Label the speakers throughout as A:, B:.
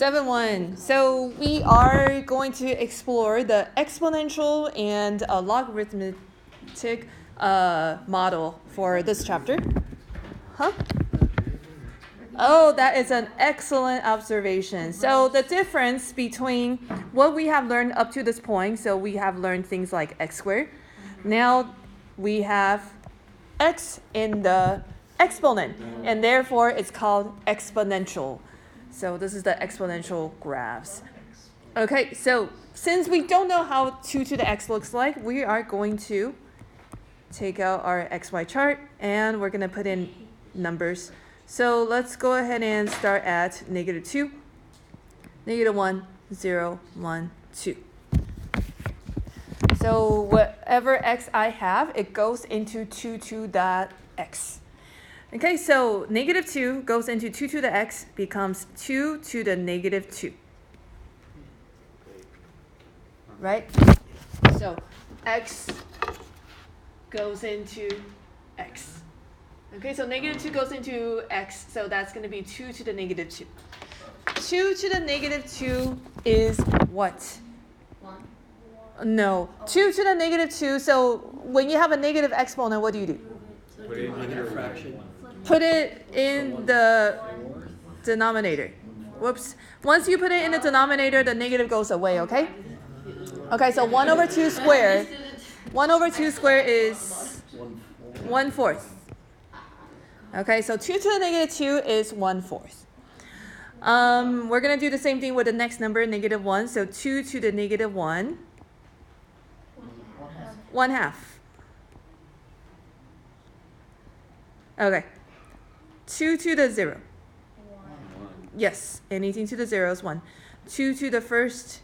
A: 7.1. So we are going to explore the exponential and logarithmic model for this chapter. Huh? Oh, that is an excellent observation. So the difference between what we have learned up to this point, so we have learned things like x squared. Now we have x in the exponent, and therefore it's called exponential. So this is the exponential graphs. Okay, so since we don't know how 2 to the x looks like, we are going to take out our xy chart and we're going to put in numbers. So let's go ahead and start at -2, -1, 0, 1, 2. So whatever x I have, it goes into 2 to the x. Okay, so -2 goes into 2 to the x, becomes 2 to the -2. Right? So x goes into x. Okay, so -2 goes into x, so that's going to be 2 to the -2. 2 to the -2 is what? 1. No. 2 to the -2, so when you have a negative exponent, what do you do?
B: Put it in a fraction.
A: Put it in the denominator. Whoops. Once you put it in the denominator, the negative goes away, okay? Okay, so 1 over 2 squared. 1 over 2 squared is 1/4. Okay, so 2 to the -2 is 1/4. We're going to do the same thing with the next number, -1. So 2 to the -1, 1/2. Okay. 2 to the 0.
B: 1.
A: Yes, anything to the 0 is 1. 2 to the first,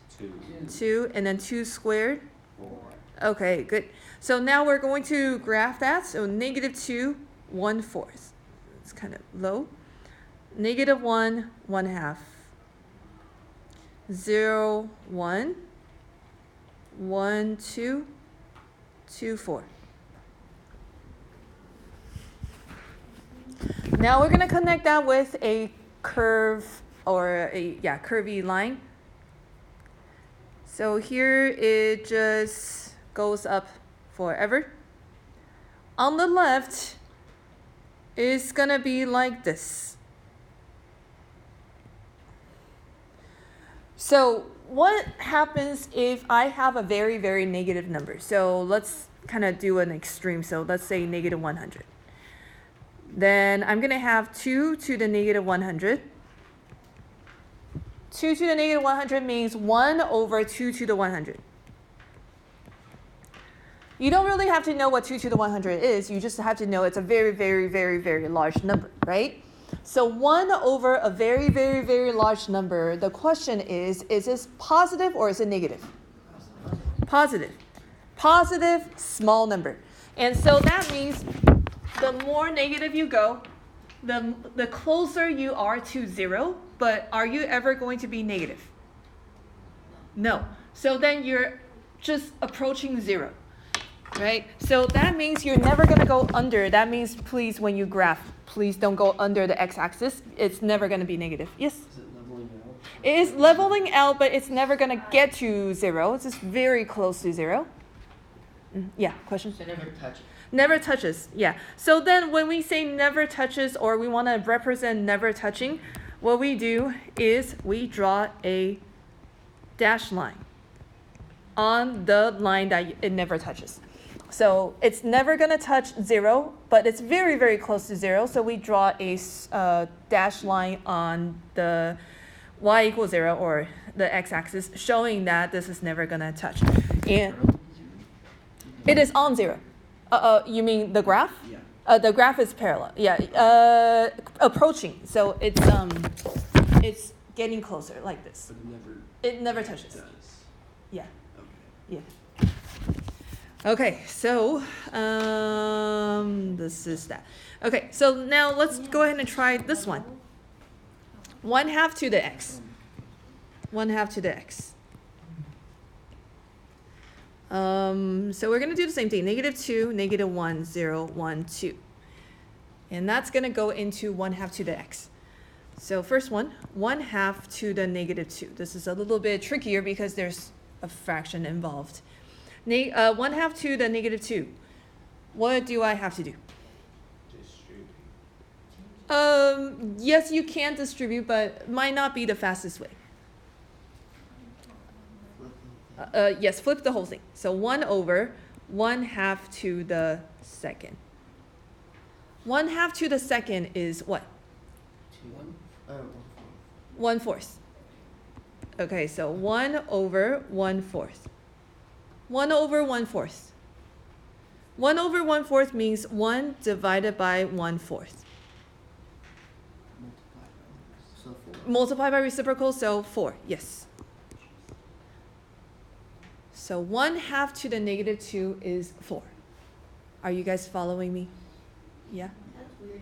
A: 2, and then 2 squared.
B: 4.
A: Okay, good. So now we're going to graph that. So -2, 1/4. It's kind of low. -1, 1/2. 0, 1. 1, 2. 2, 4. Now we're going to connect that with a curve or a curvy line. So here it just goes up forever. On the left, it's going to be like this. So what happens if I have a very, very negative number? So let's kind of do an extreme. So let's say -100. Then I'm going to have 2 to the -100. 2 to the -100 means 1 over 2 to the 100. You don't really have to know what 2 to the 100 is. You just have to know it's a very, very, very, very large number, right? So 1 over a very, very, very large number, the question is this positive or is it negative? Positive. Positive, small number. And so that means the more negative you go, the closer you are to 0, but are you ever going to be negative? No. So then you're just approaching 0, right? So that means you're never going to go under. That means, please, when you graph, please don't go under the x-axis. It's never going to be negative. Yes?
B: Is it leveling out?
A: It is leveling out, but it's never going to get to 0. It's just very close to 0. Yeah, question?
B: It never touches.
A: Never touches, yeah. So then when we say never touches or we want to represent never touching, what we do is we draw a dashed line on the line that it never touches. So it's never going to touch 0, but it's very, very close to 0. So we draw a dashed line on the y equals 0 or the x-axis, showing that this is never going to touch. And it is on 0. You mean the graph?
B: Yeah.
A: The graph is parallel. Yeah. Approaching. So it's getting closer like this.
B: But
A: It never touches.
B: does.
A: Yeah.
B: Okay.
A: Yeah. Okay. So this is that. Okay. So now let's go ahead and try this one. 1/2 to the x. 1/2 to the x. So we're going to do the same thing, -2, -1, 0, 1, 2. And that's going to go into 1/2 to the x. So first one, 1/2 to the -2. This is a little bit trickier because there's a fraction involved. 1/2 to the -2. What do I have to do? Yes, you can distribute, but might not be the fastest way. Yes, flip the whole thing. So 1/1/2 to the second. 1/2 to the second is what? 1/4. Okay, so 1/1/4. 1/1/4. 1/1/4 means 1 divided by 1/4.
B: So 4.
A: Multiply by reciprocal, so 4, yes. So 1/2 to the -2 is 4. Are you guys following me? Yeah?
C: That's weird.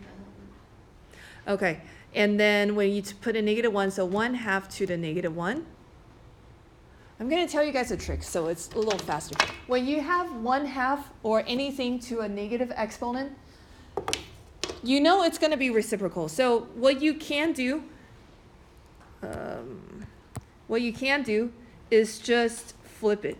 A: Okay, and then when you put a -1, so 1/2 to the -1. I'm going to tell you guys a trick, so it's a little faster. When you have 1/2 or anything to a negative exponent, you know it's going to be reciprocal. So what you can do is just flip it.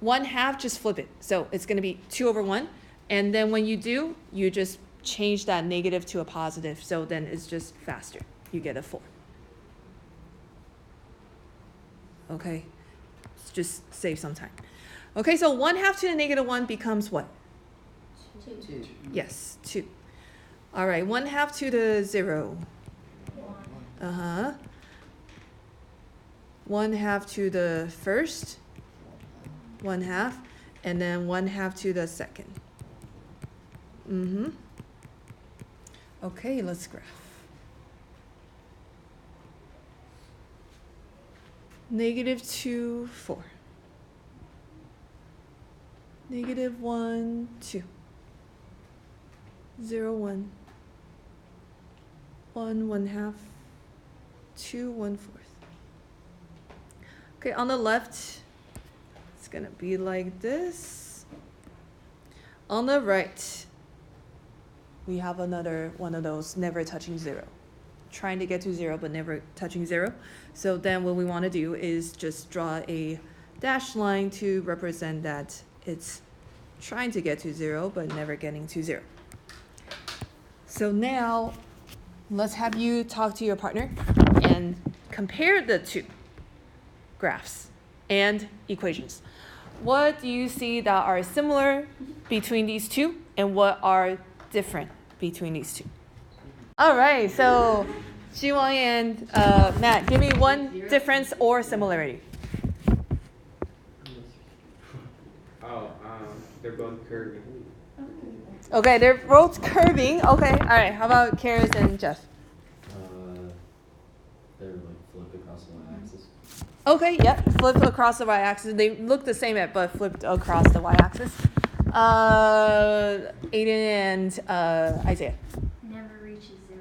A: 1/2, just flip it. So it's going to be 2/1. And then when you do, you just change that negative to a positive. So then it's just faster. You get a 4. Okay, just save some time. Okay, so 1/2 to the -1 becomes what?
C: 2.
A: Yes, 2. All right, 1/2 to the 0.
C: 1.
A: 1/2 to the first. 1/2, and then 1/2 to the second. Okay, let's graph. -2, 4. -1, 2. 0, 1. 1, 1/2. 2, 1/4. Okay, on the left, it's gonna be like this. On the right, we have another one of those never touching 0. Trying to get to 0, but never touching 0. So then what we want to do is just draw a dashed line to represent that it's trying to get to 0, but never getting to 0. So now, let's have you talk to your partner and compare the two graphs and equations. What do you see that are similar between these two, and what are different between these two? All right, so Jiwang and Matt, give me one difference or similarity.
B: They're both curving.
A: Okay, they're both curving. Okay, all right. How about Karis and Jeff?
B: They're like flipped across the y-axis.
A: Okay, yep, flipped across the y-axis. They look the same, but flipped across the y-axis. Aiden and Isaiah.
C: Never reaches 0.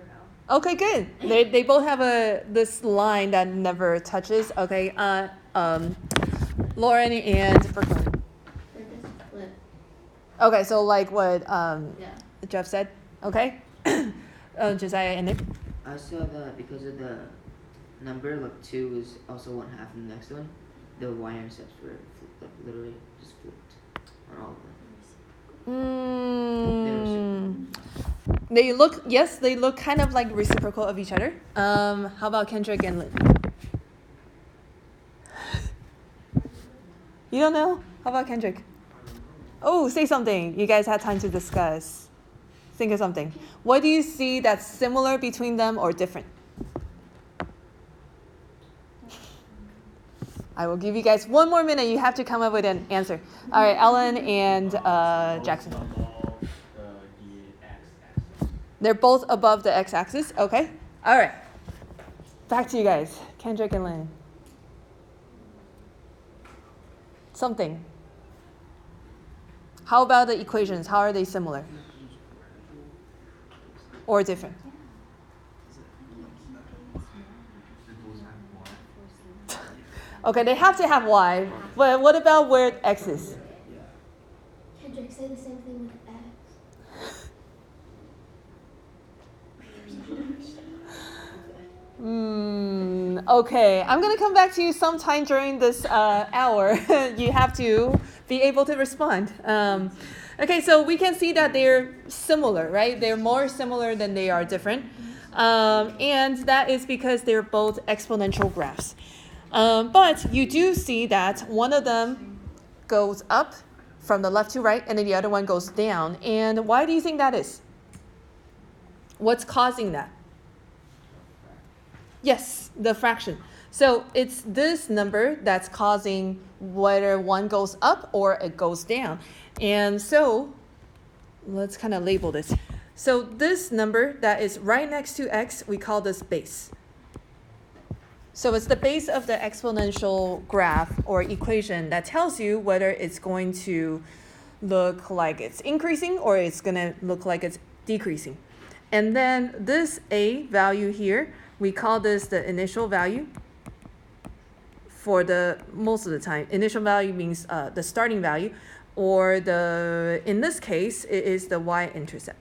A: Okay, good. They both have this line that never touches. Okay, Lauren and Brooklyn.
C: They're just flip.
A: Okay, so like what
C: Yeah.
A: Jeff said. Okay, Josiah and Nick.
D: I saw that because of the number, like 2 is also 1/2 in the next one. The y-intercepts were flipped, like literally just flipped on all of them.
A: They look kind of like reciprocal of each other. How about Kendrick and Lynn? You don't know? How about Kendrick? Oh, say something. You guys had time to discuss. Think of something. What do you see that's similar between them or different? I will give you guys one more minute. You have to come up with an answer. All right, Ellen and Jackson. They're both above the x-axis. Okay. All right. Back to you guys. Kendrick and Lynn. Something. How about the equations? How are they similar? Or different? Okay, they have to have y, but what about where x is?
C: Kendrick, say the same thing with X.
A: Okay, I'm gonna come back to you sometime during this hour. You have to be able to respond. Okay, so we can see that they're similar, right? They're more similar than they are different. And that is because they're both exponential graphs. But you do see that one of them goes up from the left to right, and then the other one goes down. And why do you think that is? What's causing that? Yes, the fraction. So it's this number that's causing whether one goes up or it goes down. And so let's kind of label this. So this number that is right next to x, we call this base. So it's the base of the exponential graph or equation that tells you whether it's going to look like it's increasing or it's going to look like it's decreasing. And then this a value here, we call this the initial value for the most of the time. Initial value means the starting value, or in this case, it is the y-intercept.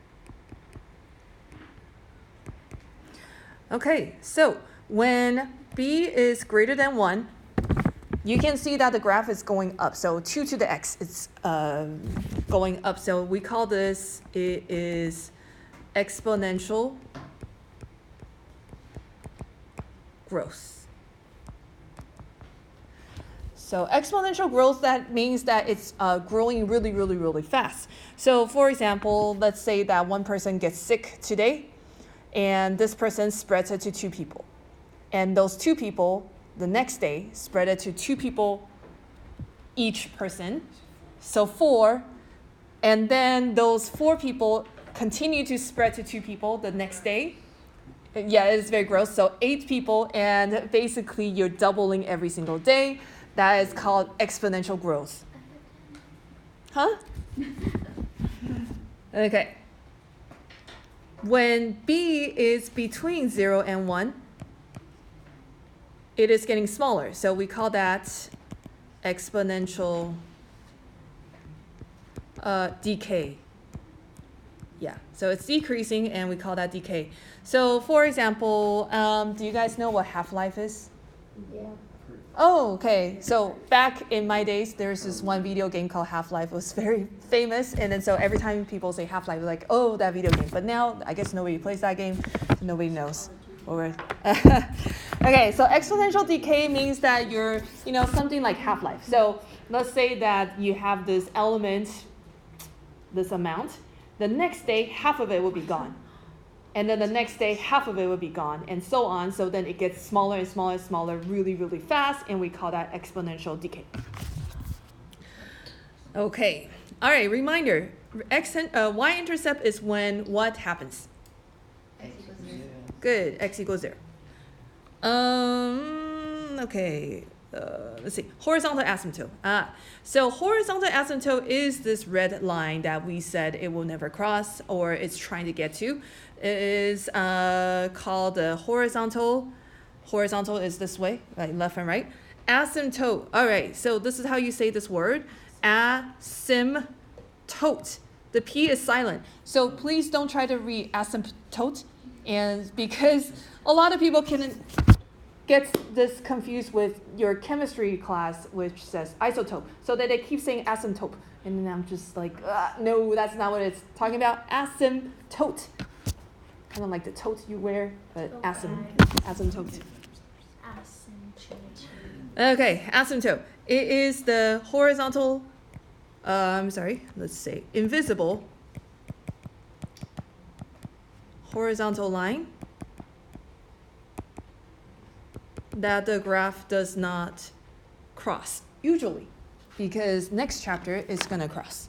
A: Okay, so when b is greater than 1, you can see that the graph is going up. So 2 to the x, it's going up. So we call this, it is exponential growth. So exponential growth, that means that it's growing really, really, really fast. So for example, let's say that one person gets sick today, and this person spreads it to 2 people. And those 2 people, the next day, spread it to 2 people each person. So 4. And then those 4 people continue to spread to 2 people the next day. Yeah, it's very gross. So 8 people, and basically you're doubling every single day. That is called exponential growth. Huh? Okay. When b is between 0 and 1, it is getting smaller. So we call that exponential decay. Yeah, so it's decreasing, and we call that decay. So for example, do you guys know what half-life is?
C: Yeah.
A: Oh, okay. So back in my days, there's this one video game called Half-Life. It was very famous. And then so every time people say Half-Life, they're like, oh, that video game. But now I guess nobody plays that game. So nobody knows. Okay, so exponential decay means that you're, something like half-life. So let's say that you have this element, this amount. The next day, half of it will be gone. And then the next day, half of it will be gone, and so on. So then it gets smaller and smaller and smaller really, really fast, and we call that exponential decay. Okay. All right, reminder. Y-intercept is when what happens?
C: X equals 0.
A: Good. X equals 0. Okay. Let's see. Horizontal asymptote. So horizontal asymptote is this red line that we said it will never cross, or it's trying to get to. It is called the horizontal. Horizontal is this way, like left and right. Asymptote. All right. So this is how you say this word. Asymptote. The P is silent. So please don't try to read asymptote, and because a lot of people can get this confused with your chemistry class, which says isotope. So that they keep saying asymptote. And then I'm just like, no, that's not what it's talking about. Asymptote. Kind of like the tote you wear, but asymptote. Okay, asymptote. It is the horizontal, let's say, invisible horizontal line that the graph does not cross, usually, because next chapter is going to cross.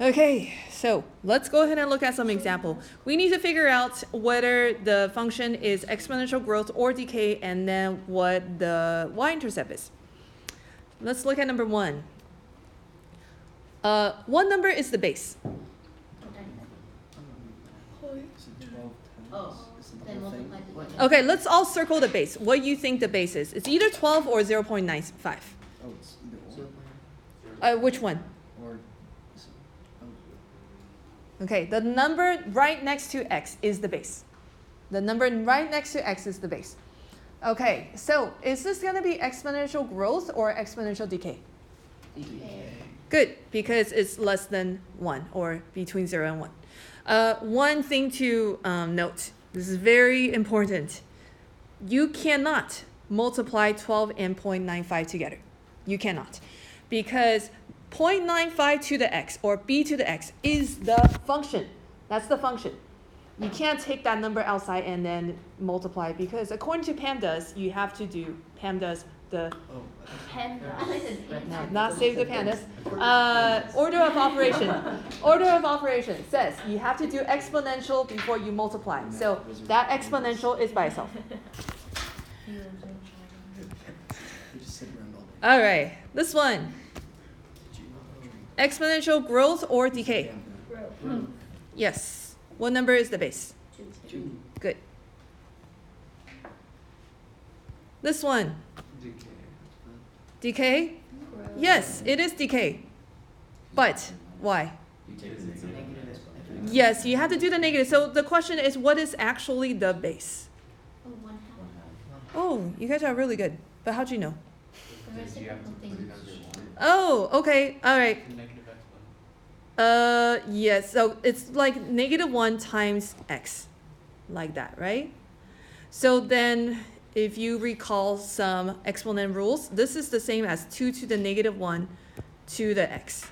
A: Okay, so let's go ahead and look at some example. We need to figure out whether the function is exponential growth or decay, and then what the y-intercept is. Let's look at number 1. What number is the base?
C: Then multiply the
A: Okay, let's all circle the base. What do you think the base is? It's either 12 or 0.95.
B: Oh, it's either or.
A: Which one?
B: Or,
A: Okay, the number right next to x is the base. The number right next to x is the base. Okay, so is this going to be exponential growth or exponential decay? Good, because it's less than 1 or between 0 and 1. One thing to note, this is very important. You cannot multiply 12 and 0.95 together. You cannot. Because 0.95 to the x or b to the x is the function. That's the function. You can't take that number outside and then multiply because according to PAMDAS, you have to do PAMDAS the no, not save the pandas. Order of operation. Order of operation says you have to do exponential before you multiply. So that exponential is by itself. All right, this one. Exponential growth or decay? Yes. What number is the base?
C: 2.
A: Good. This one. Decay? Yes, it is decay. But why? Yes, you have to do the negative. So the question is, what is actually the base?
C: Oh, 1/2.
A: Oh, you guys are really good. But how'd you know?
C: The reciprocal thing.
A: Oh, okay. All right. Yes. So it's like -1 times x. Like that, right? So then if you recall some exponent rules, this is the same as 2 to the -1 to the x.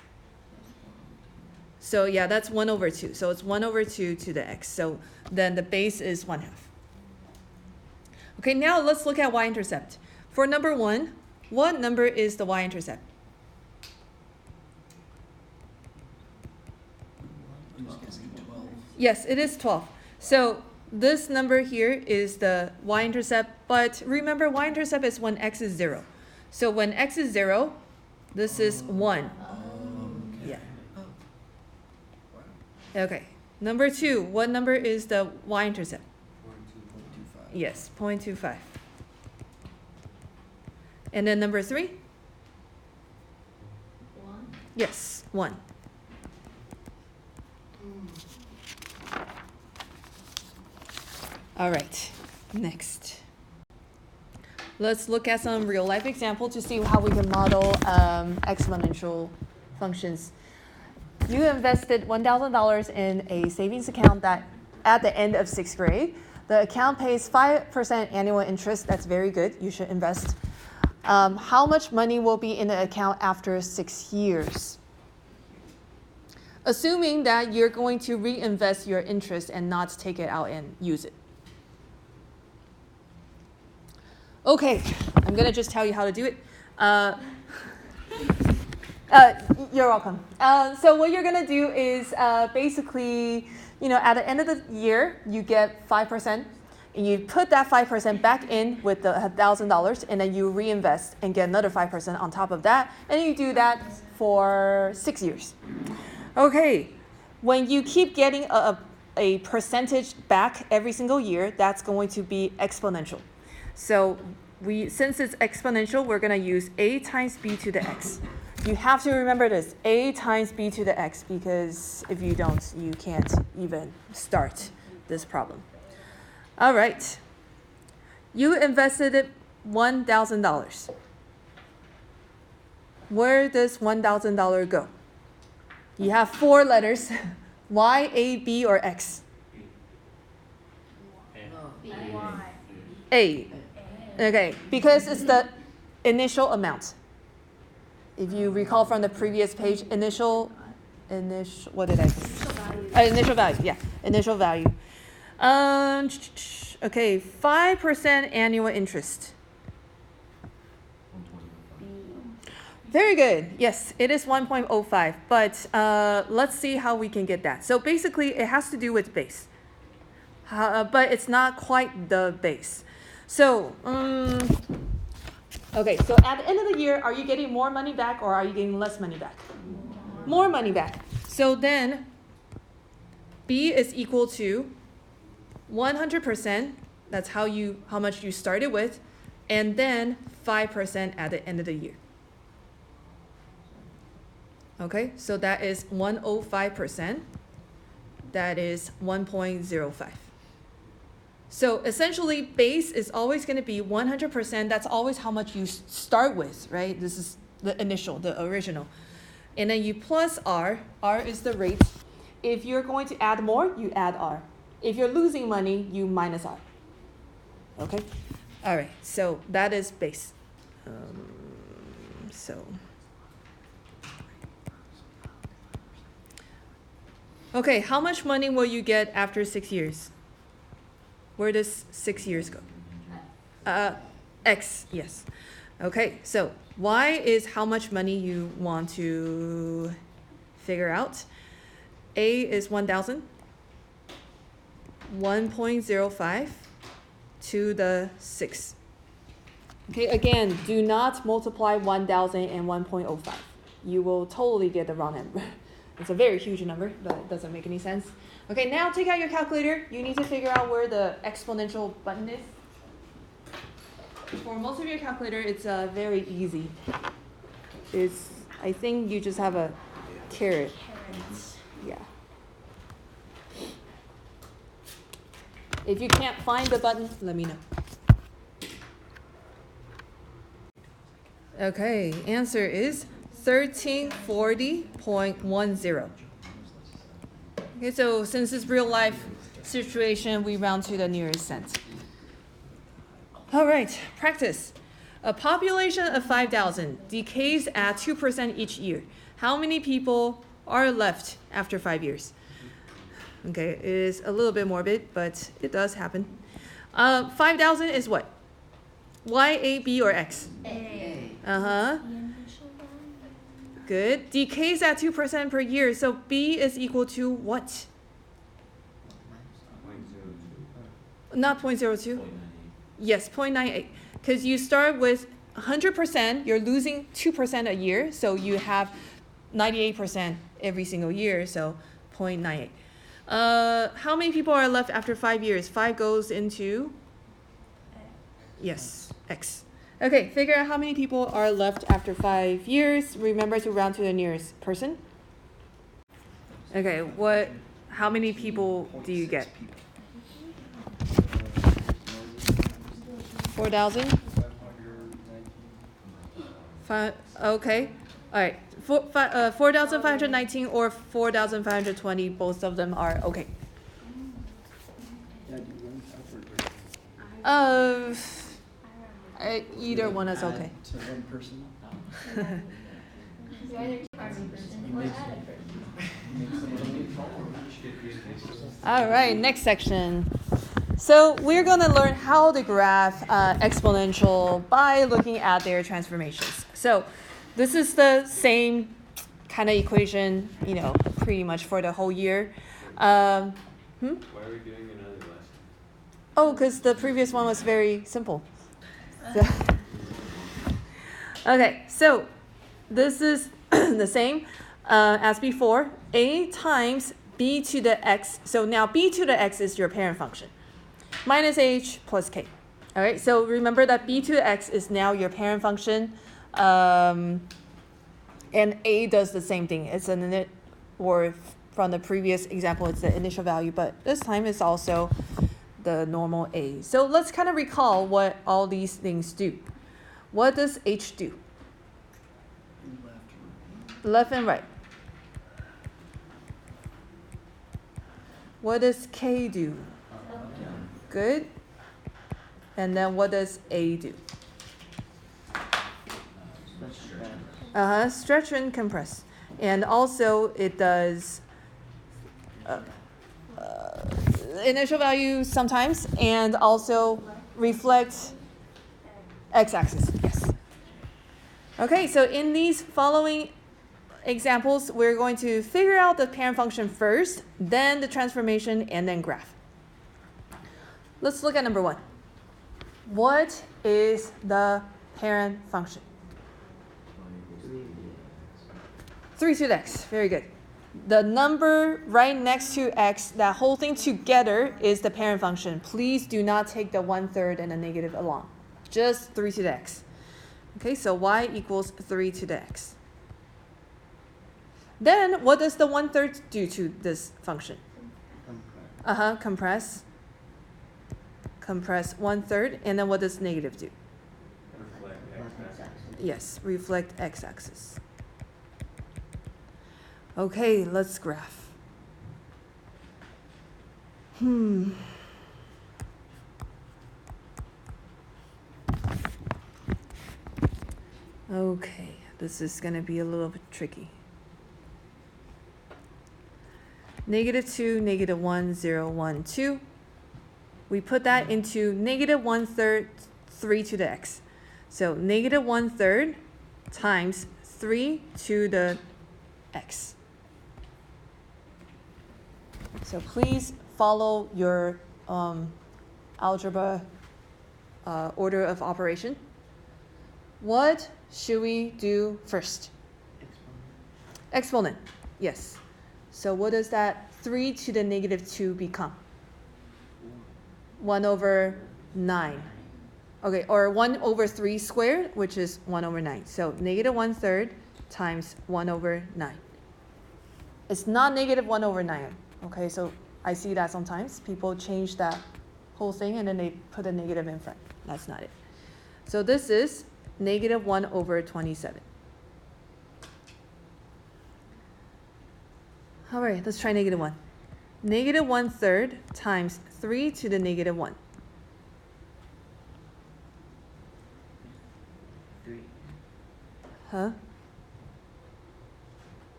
A: So yeah, that's 1 over 2. So it's 1 over 2 to the x. So then the base is 1/2. Okay, now let's look at y-intercept. For number 1, what number is the y-intercept?
B: I'm just guessing 12.
A: Yes, it is 12. So this number here is the y-intercept, but remember y-intercept is when x is 0. So when x is 0, this is 1.
B: Okay.
A: Yeah.
B: Oh. Wow.
A: Okay. Number 2, what number is the y-intercept?
B: 0.25.
A: Yes, 0.25. And then number 3?
C: 1.
A: Yes, 1. All right, next. Let's look at some real life example to see how we can model exponential functions. You invested $1,000 in a savings account that at the end of 6th grade. The account pays 5% annual interest. That's very good. You should invest. How much money will be in the account after 6 years? Assuming that you're going to reinvest your interest and not take it out and use it. Okay, I'm going to just tell you how to do it. You're welcome. So what you're going to do is basically, at the end of the year, you get 5%. And you put that 5% back in with the $1,000, and then you reinvest and get another 5% on top of that. And you do that for 6 years. Okay, when you keep getting a percentage back every single year, that's going to be exponential. So since it's exponential, we're going to use a times b to the x. You have to remember this, a times b to the x, because if you don't, you can't even start this problem. All right. You invested $1,000. Where does $1,000 go? You have 4 letters, Y, A, B, or X? A. Okay, because it's the initial amount. If you recall from the previous page, initial, what did I say? Initial value, yeah, initial value. Okay, 5% annual interest. Very good. Yes, it is 1.05, but let's see how we can get that. So basically, it has to do with base, but it's not quite the base. So, okay, so at the end of the year, are you getting more money back or are you getting less money back? More money back. So then, B is equal to 100%. That's how much you started with, and then 5% at the end of the year. Okay, so that is 105%. That is 1.05. So essentially, base is always going to be 100%. That's always how much you start with, right? This is the initial, the original. And then you plus R. R is the rate. If you're going to add more, you add R. If you're losing money, you minus R. Okay? All right, so that is base. Okay, how much money will you get after 6 years? Where does 6 years go? X, yes. Okay, so Y is how much money you want to figure out. A is 1,000. 1.05 to the 6. Okay, again, do not multiply 1,000 and 1.05. You will totally get the wrong number. It's a very huge number, but it doesn't make any sense. Okay, now take out your calculator. You need to figure out where the exponential button is. For most of your calculator, it's very easy. I think you just have a caret. Yeah. If you can't find the button, let me know. Okay, answer is 1340.10. Okay, so since it's real life situation, we round to the nearest cent. All right, practice. A population of 5,000 decays at 2% each year. How many people are left after 5 years? Okay, it is a little bit morbid, but it does happen. 5,000 is what? Y, A, B, or X?
C: A.
A: Uh-huh. Good. Decays at 2% per year. So B is equal to what? Not 0.02. Yes, 0.98. Because you start with 100%, you're losing 2% a year. So you have 98% every single year. So 0.98. How many people are left after 5 years? 5 goes into? Yes, X. Okay, figure out how many people are left after 5 years. Remember to round to the nearest person. Okay, how many people do you get? 4,000? Okay, all right. 4,519 or 4,520, both of them are okay. Either one is okay.
B: To one person.
A: All right, next section. So we're going to learn how to graph exponential by looking at their transformations. So this is the same kind of equation, pretty much for the whole year.
E: Why are we doing another lesson?
A: Oh, because the previous one was very simple. Okay, so this is the same as before. A times b to the x. So now b to the x is your parent function. Minus h plus k. All right, so remember that b to the x is now your parent function. And a does the same thing. It's an init, or from the previous example, it's the initial value, but this time it's also the normal a. So let's kind of recall what all these things do. What does h do? Left and right. What does k do? Good. And then what does a do? Stretch and compress. And also it does initial value sometimes, and also reflect x-axis. Yes. Okay, so in these following examples, we're going to figure out the parent function first, then the transformation, and then graph. Let's look at number 1. What is the parent function? 3 to the x. Very good. The number right next to x, that whole thing together is the parent function. Please do not take the 1/3 and the negative along. Just 3 to the x. Okay, so y equals 3 to the x. Then what does the 1/3 do to this function? Compress. compress 1/3, and then what does negative do?
E: Reflect
D: Reflect x-axis.
A: Yes, reflect x-axis. Okay, let's graph. Okay, this is going to be a little bit tricky. -2, -1, 0, 1, 2. We put that into -1/3, 3 to the x. So -1/3 times 3 to the x. So please follow your algebra order of operation. What should we do first? Exponent, yes. So what does that 3 to the -2 become? 1/9. Okay, or 1/3 squared, which is 1/9. So -1/3 times 1/9. It's not -1/9. Okay, so I see that sometimes people change that whole thing and then they put a negative in front. That's not it. So this is -1/27. All right, let's try -1. -1/3 times 3 to the -1.
D: 3.
A: Huh?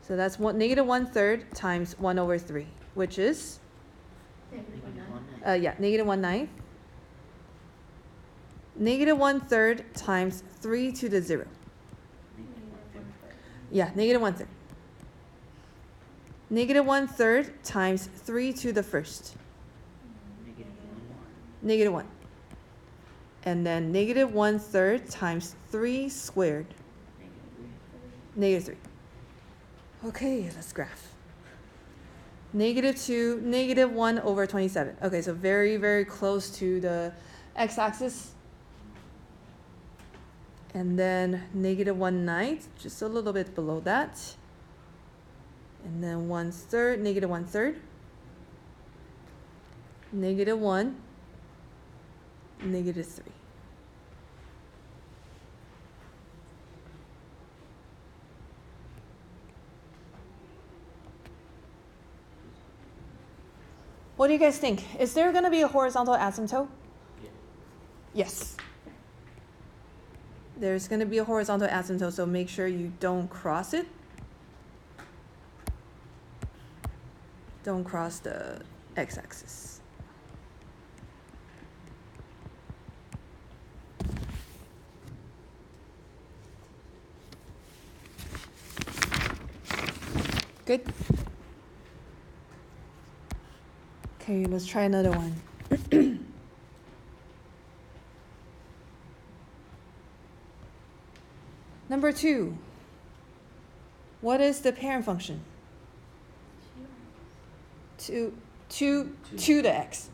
A: So that's -1/3 times 1/3, which is, yeah, -1/9. -1/3 times 3 to the 0. Yeah, -1/3. -1/3 times 3 to the first. -1. And then -1/3 times 3 squared. -3. Okay, let's graph. -2, -1/27. Okay, so very, very close to the x-axis. And then -1/9, just a little bit below that. And then 1/3, -1/3. -1, -3. What do you guys think? Is there going to be a horizontal asymptote? Yes. There's going to be a horizontal asymptote, so make sure you don't cross it. Don't cross the x-axis. Good? Okay, let's try another one. Number 2. What is the parent function? 2 to the x.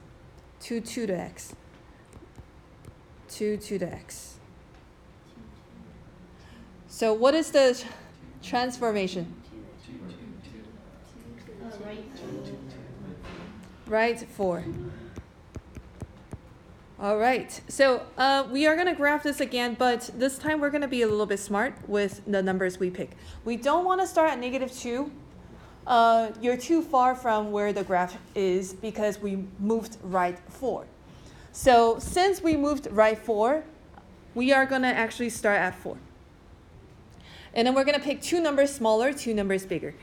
A: 2 to the x. 2 to the x. So what is the transformation? Right, 4. All right, so we are going to graph this again, but this time we're going to be a little bit smart with the numbers we pick. We don't want to start at -2. You're too far from where the graph is because we moved right 4. So since we moved right 4, we are going to actually start at 4. And then we're going to pick 2 numbers smaller, 2 numbers bigger.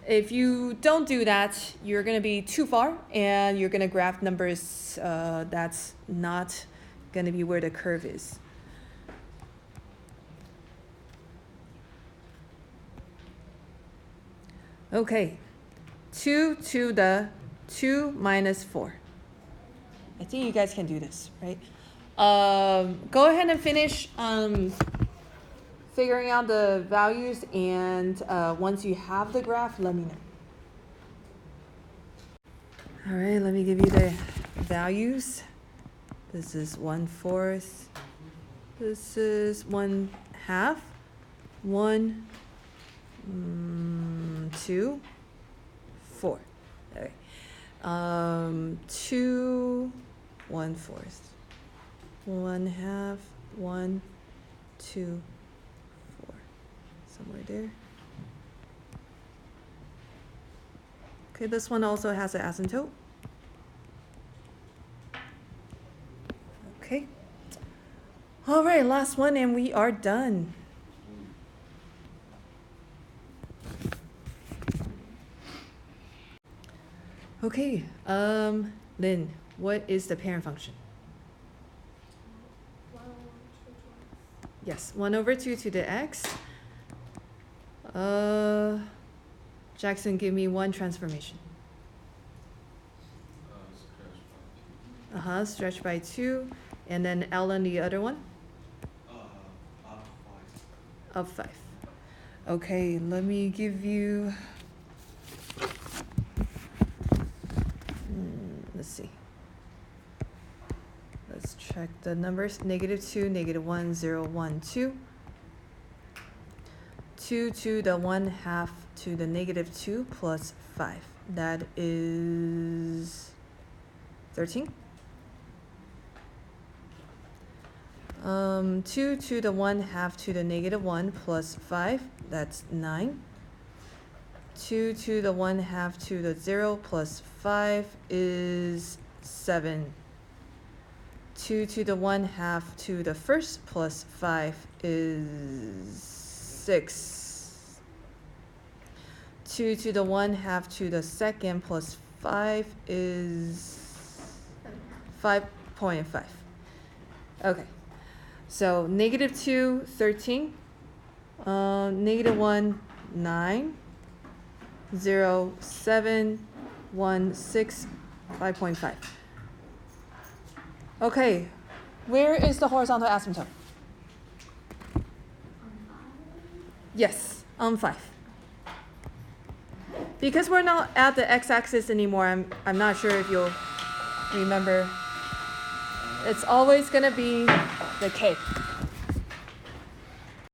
A: If you don't do that, you're going to be too far and you're going to graph numbers that's not going to be where the curve is. Okay, 2 to the 2 minus 4. I think you guys can do this, right? Go ahead and finish figuring out the values, and once you have the graph, let me know. All right, let me give you the values. This is 1/4. This is 1/2. 1, 2, 4. Okay. 2, 1/4. 1/2, 1, 2, 4. Somewhere there. Okay, this one also has an asymptote. Okay. All right, last one, and we are done. Okay, Lynn, what is the parent function? Yes, 1/2 to the x. Jackson, give me one transformation. Stretch by 2. And then Ellen, the other one? Of 5. Okay, let me give you... let's see. Let's check the numbers. -2, -1, 0, 1, 2. 2 to the 1/2 to the -2 plus 5. That is 13. 2 to the 1/2 to the -1 plus 5. That's 9. 2 to the 1/2 to the 0 plus 5 is 7. 2 to the 1/2 to the first plus 5 is 6. 2 to the 1/2 to the second plus 5 is 5.5. Okay, so -2, 13, -1, 9, 0, 7, 1, 6, 5.5. Okay, where is the horizontal asymptote? Yes, on 5. Because we're not at the x-axis anymore, I'm not sure if you'll remember. It's always going to be the k.